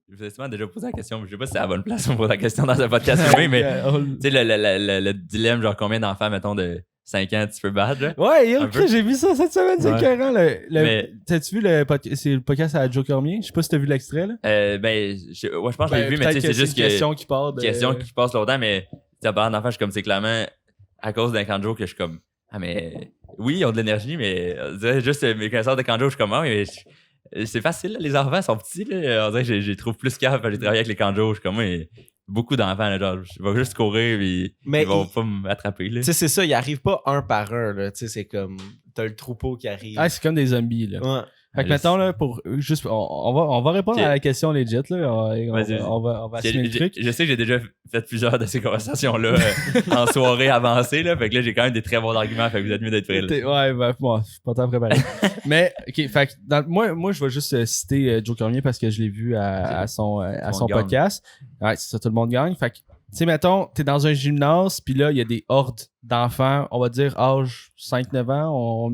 Je vous ai souvent déjà posé la question, mais je sais pas si c'est la bonne place pour poser la question dans un podcast filmé, mais tu sais, le dilemme, genre combien d'enfants, mettons, de 5 ans tu peux battre, là? Ouais, Un ok, peu. j'ai vu ça cette semaine, c'est Ouais. écœurant. Mais- T'as-tu vu c'est le podcast à Joe Cormier? Je sais pas si t'as vu l'extrait, là. Je pense que je l'ai vu, mais tu sais, c'est juste une question qui part de... question qui passe longtemps, mais tu parlant d'enfants, je suis comme, c'est clairement à cause d'un camp de jour que je suis comme, ah, mais oui, ils ont de l'énergie, mais on dirait juste mes connaissances de camp de jour, je suis comme, ah, mais c'est facile, là, les enfants sont petits, là. On dirait que j'ai trouve plus capable, j'ai travaillé avec les camps de jour, je suis comme, mais beaucoup d'enfants, là, genre, je vais juste courir, puis Mais ils vont pas m'attraper, là. Tu sais, c'est ça, il arrive pas un par un, là. Tu sais, c'est comme, t'as le troupeau qui arrive. Ah, c'est comme des zombies, là. Ouais. Fait que mettons, là, pour juste, on va répondre Ok. à la question legit, là. Vas-y. On va assumer le truc. Je sais que j'ai déjà fait plusieurs de ces conversations-là en soirée avancée, là, fait que là, j'ai quand même des très bons arguments, fait que vous êtes mieux d'être prêts, là. Ouais, ben, moi, je suis pas tant préparé. Mais, ok, fait que moi, je vais juste citer Joe Cormier parce que je l'ai vu à son gagne. podcast. Ouais, c'est ça, tout le monde gagne. Fait que, tu sais, mettons, t'es dans un gymnase, puis là, il y a des hordes d'enfants, on va dire âge 5-9 ans,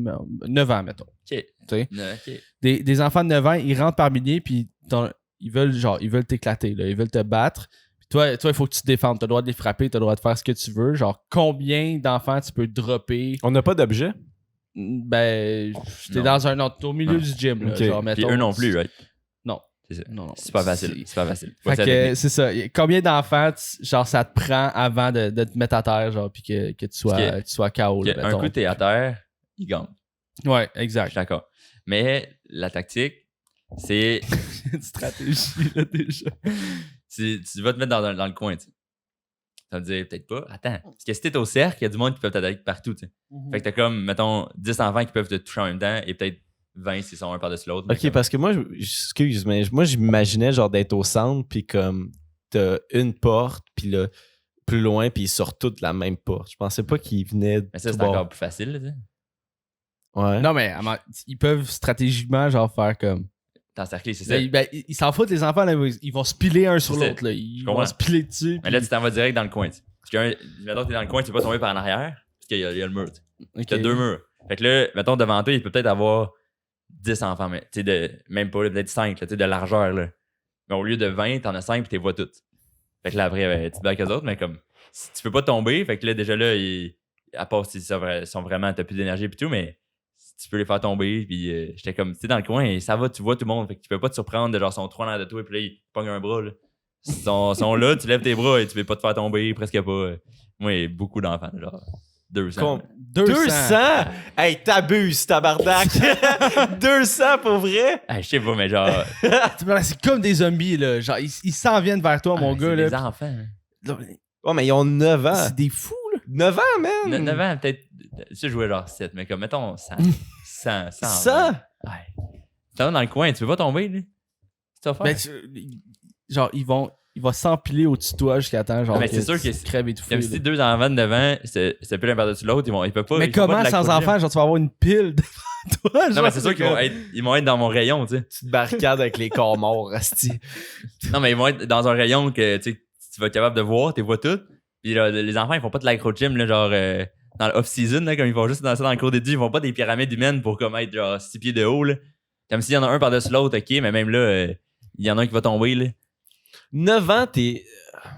9 ans, mettons. Ok. sais. Ok. Des enfants de 9 ans, ils rentrent par milliers, puis ils veulent t'éclater, là. Ils veulent te battre. Puis toi, il faut que tu te défendes. T'as le droit de les frapper, t'as le droit de faire ce que tu veux. Genre, combien d'enfants tu peux dropper? On n'a pas d'objet. Ben, t'es Non. dans au milieu du gym, là. Ok. Genre, Puis mettons. eux non plus, right? Non. C'est ça. Non. C'est pas facile. C'est pas facile. Fait que c'est ça. Combien d'enfants, genre, ça te prend avant de te mettre à terre, genre, puis que tu sois KO, là, un mettons. coup, t'es à terre, il gagne. Ouais, Je exact. suis d'accord. Mais la tactique, c'est Une stratégie, là, déjà. tu vas te mettre dans le coin, tu sais. Ça veut dire peut-être pas. Attends. Parce que si t'es au cercle, il y a du monde qui peut t'attaquer partout, tu sais. Fait que t'as comme, mettons, 10 enfants qui peuvent te toucher en même temps et peut-être 20 s'ils sont un par-dessus l'autre. mais Ok, comme- parce que moi, excuse, mais moi, j'imaginais genre d'être au centre, puis comme t'as une porte, puis là, plus loin, puis ils sortent tous de la même porte. Je pensais pas qu'ils venaient de Mais ça, tout c'est encore bord. plus facile, là, tu sais. Ouais. Non, mais ils peuvent stratégiquement, genre, faire comme. T'encercler, c'est ça. Ils s'en foutent, les enfants, là, ils vont se piler un sur C'est ça. l'autre, là. Ils comprends. vont se piler dessus. Mais là, tu t'en vas direct dans le coin, tu sais. Parce que, mettons, t'es dans le coin, tu peux pas tomber par en arrière, parce qu'il y a le mur, tu sais. puis T'as deux murs. Fait que là, mettons, devant toi, il peut peut-être avoir 10 enfants, mais tu sais, même pas, là, peut-être 5, là, tu sais, de largeur, là. Mais au lieu de 20, t'en as 5 pis t'es vois toutes. Fait que là, après, tu te bats avec eux autres, mais comme, si tu peux pas tomber, fait que là, déjà là, à part s'ils sont vraiment, t'as plus d'énergie pis tout, mais si tu peux les faire tomber, pis j'étais comme, tu sais, dans le coin, et ça va, tu vois tout le monde, fait que tu peux pas te surprendre de genre, sont trois en arrière de toi, pis là, ils pognent un bras, là. Ils sont là, tu lèves tes bras et tu veux pas te faire tomber, presque pas. Moi, il y a beaucoup d'enfants, genre 200. 200? Hey, t'abuses, tabarnak! 200 pour vrai? Ah, je sais pas, mais genre. C'est comme des zombies, là. Genre, ils s'en viennent vers toi, mon ah, gars, c'est là. des enfants. Oh, mais ils ont 9 ans. C'est des fous, là. 9 ans, man! 9 ans, peut-être. Je jouais genre 7, mais comme, mettons 100. 100. 100? Ouais. Ça va dans le coin, tu veux pas tomber, là? C'est ça faire? Ben, genre, il va s'empiler au-dessus de toi jusqu'à temps, genre, mais c'est sûr que tu crèves étouffé. Comme si deux enfants de 9 ans, c'est plus l'un par-dessus l'autre, ils peuvent pas. Mais ils font pas comment de sans l'acronyme. enfant, genre, tu vas avoir une pile devant toi? Non, genre, mais c'est sûr qu'ils vont être dans mon rayon, tu sais. Tu te barricades avec les corps morts, asti. Non, mais ils vont être dans un rayon que tu vas être capable de voir, tu les vois toutes. Puis là, les enfants, ils font pas de l'acro-gym, là, genre dans l'off-season, là, comme ils font juste dans ça dans le cours d'études, ils font pas des pyramides humaines pour comme être genre 6 pieds de haut, là. Comme s'il y en a un par-dessus l'autre, ok, mais même là, il y en a un qui va tomber, là. 9 ans, t'es...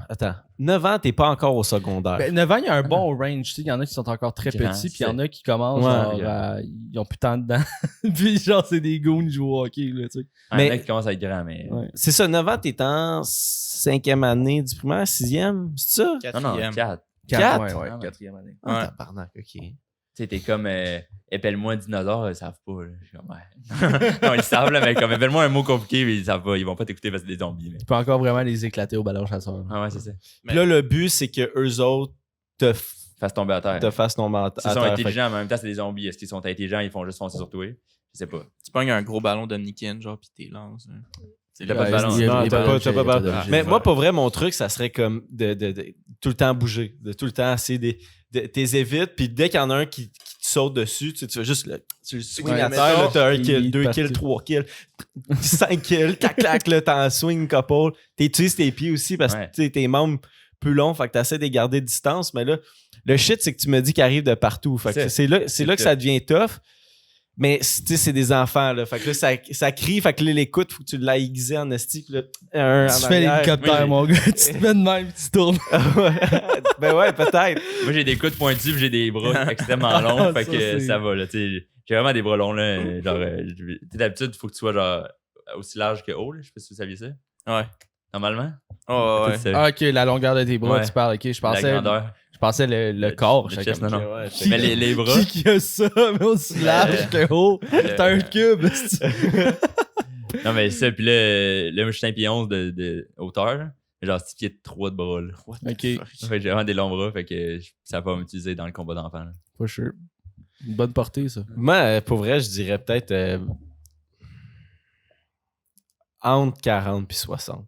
Attends. 9 ans, t'es pas encore au secondaire. Ben, 9 ans, il y a un bon range. Tu sais, il y en a qui sont encore très Grand, petits, puis il y en c'est- a qui commencent, Ouais, genre, grand. ils ont plus tant dedans. Puis, genre, c'est des goons qui jouent au hockey, là, tu sais. Un Mais- mec qui commence à être grand, mais. Ouais. C'est ça, 9 ans, t'es en 5e année du primaire, 6e, c'est ça? Non, non, 4. Quatre? Ouais, ouais, Ah, ouais. 4e année. Ah, tabarnak, ok. Tu sais, t'es comme épelle-moi un dinosaure, ils savent pas. Là. Je suis comme, ouais. Non, ils savent, là, mais comme épelle-moi un mot compliqué, mais ils savent pas. Ils vont pas t'écouter parce que c'est des zombies. Mais... Tu peux encore vraiment les éclater au ballon chasseur. Ah ouais, c'est ça. Puis là, le but, c'est que eux autres te Fasse tomber à terre. fassent tomber à S'ils sont terre. intelligents, mais en même temps, c'est des zombies. Est-ce qu'ils sont intelligents, ils font juste foncer sur toi? Je sais pas. Tu pognes un gros ballon d'Omnikin, genre, pis t'es lance. Hein. C'est T'as le- pas de ballon. Non, t'as pas ballon. d'origine. Mais moi, pour vrai, mon truc, ça serait comme de tout le temps bouger, de tout le temps essayer t'es évites, puis dès qu'il y en a un qui te saute dessus, tu vas juste tu le swing Ouais, à mais terre, ça, là, t'as 1 il kill, 2 partit. kills, 3 kills, 5 kills, clac, clac, là, t'en swing couple. T'utilises tes pieds aussi parce que Ouais. tu sais, tes membres plus longs, fait que t'essaies de les garder de distance, mais là, le shit, c'est que tu me dis qu'il arrive de partout. Fait que c'est là que ça devient tough. Mais tu sais, c'est des enfants, là. Fait que là, ça crie, fait que là, l'écoute, faut que tu l'aies aiguisé en esti. Puis là, un Tu en fais arrière. l'hélicoptère, Oui, mon gars. Tu te mets de même, tu tournes. Ben ouais, peut-être. Moi, j'ai des coudes pointus pis j'ai des bras extrêmement longs. Fait Ça, que c'est- ça va, là. Tu sais, j'ai vraiment des bras longs, là. Genre, tu sais, d'habitude, il faut que tu sois genre aussi large que haut, là. Je sais pas si vous saviez ça. Ouais. Normalement. Oh, ouais. Tout ça. Ah, ok, la longueur de tes bras, Ouais. tu parles. Ok, je La pensais grandeur. le corps. Le j'étais chest, comme, non, non. Ouais, Mais les bras. Qui a ça, mais aussi large que haut? T'as un cube. Non, mais ça, pis là, moi, je suis 5 pieds 11 de hauteur, là. Genre 6 pieds 3 de bras, là. Ok, Fait que j'ai vraiment des longs bras, fait que ça va m'utiliser dans le combat d'enfant, là. for sure. Une bonne portée, ça. Moi, pour vrai, je dirais peut-être entre 40 puis 60.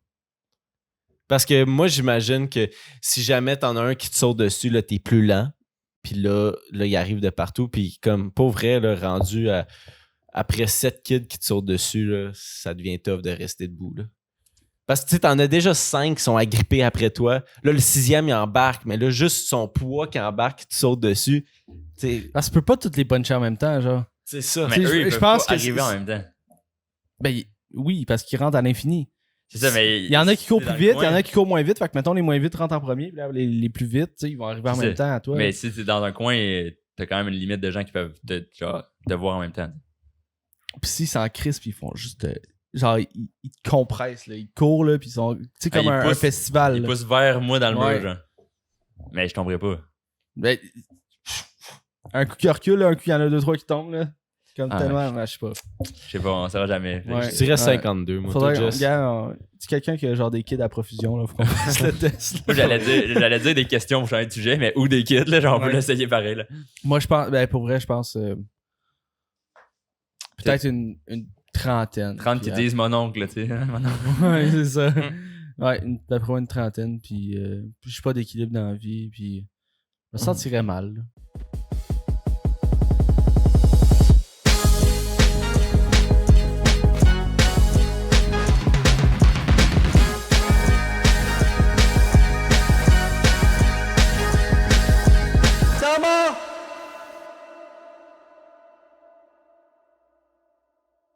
Parce que moi, j'imagine que si jamais t'en as un qui te saute dessus, là, t'es plus lent. Puis là, il arrive de partout. Puis comme, pour vrai, là, rendu après 7 kids qui te sautent dessus, là, ça devient tough de rester debout, là. Parce que tu sais, t'en as déjà 5 qui sont agrippés après toi. Là, le 6e, il embarque. Mais là, juste son poids qui embarque, qui te saute dessus. Tu Parce que tu peux pas toutes les puncher en même temps, genre. sais, ça. Mais Tu sais, eux, ils je peuvent pense pas que arriver c'est- en même temps. Ben, oui, parce qu'ils rentrent à l'infini. C'est ça, mais. Il y en a qui courent c'est dans plus le vite, il y en coin. a qui courent moins vite. Fait que, mettons, les moins vite rentrent en premier. Puis là, les plus vite, tu sais, ils vont arriver en C'est même temps à toi. Mais si t'es dans un coin, t'as quand même une limite de gens qui peuvent te voir en même temps. Puis s'ils s'en crissent, puis ils font juste. Genre, ils te compressent, là. Ils courent, là, puis ils sont. Tu sais, comme ils un poussent- festival. Ils là. poussent vers moi dans le Ouais. mur, genre. Mais je tomberai pas. Ben, un coup qui recule, là, un coup, il y en a 2-3 qui tombent, là. Comme Ah, tellement, je sais pas. Je sais pas, on saura jamais. Fait que Ouais. Je dirais 52, moi. Faudrait toi, qu'on. Jess. Gars, c'est quelqu'un qui a genre des kids à profusion, là. Faut qu'on fasse le test. Moi, j'allais dire des questions pour changer de sujet, mais ou des kits, là, genre, on peut Ouais. l'essayer pareil, là. Moi, je pense. Ben, pour vrai, je pense. Peut-être une trentaine. 30 qui Puis, disent mon oncle, là, tu sais. Mon oncle. Ouais, c'est ça. Ouais, d'après moi, une trentaine. Puis je suis pas d'équilibre dans la vie. Puis je me sentirais mal. là.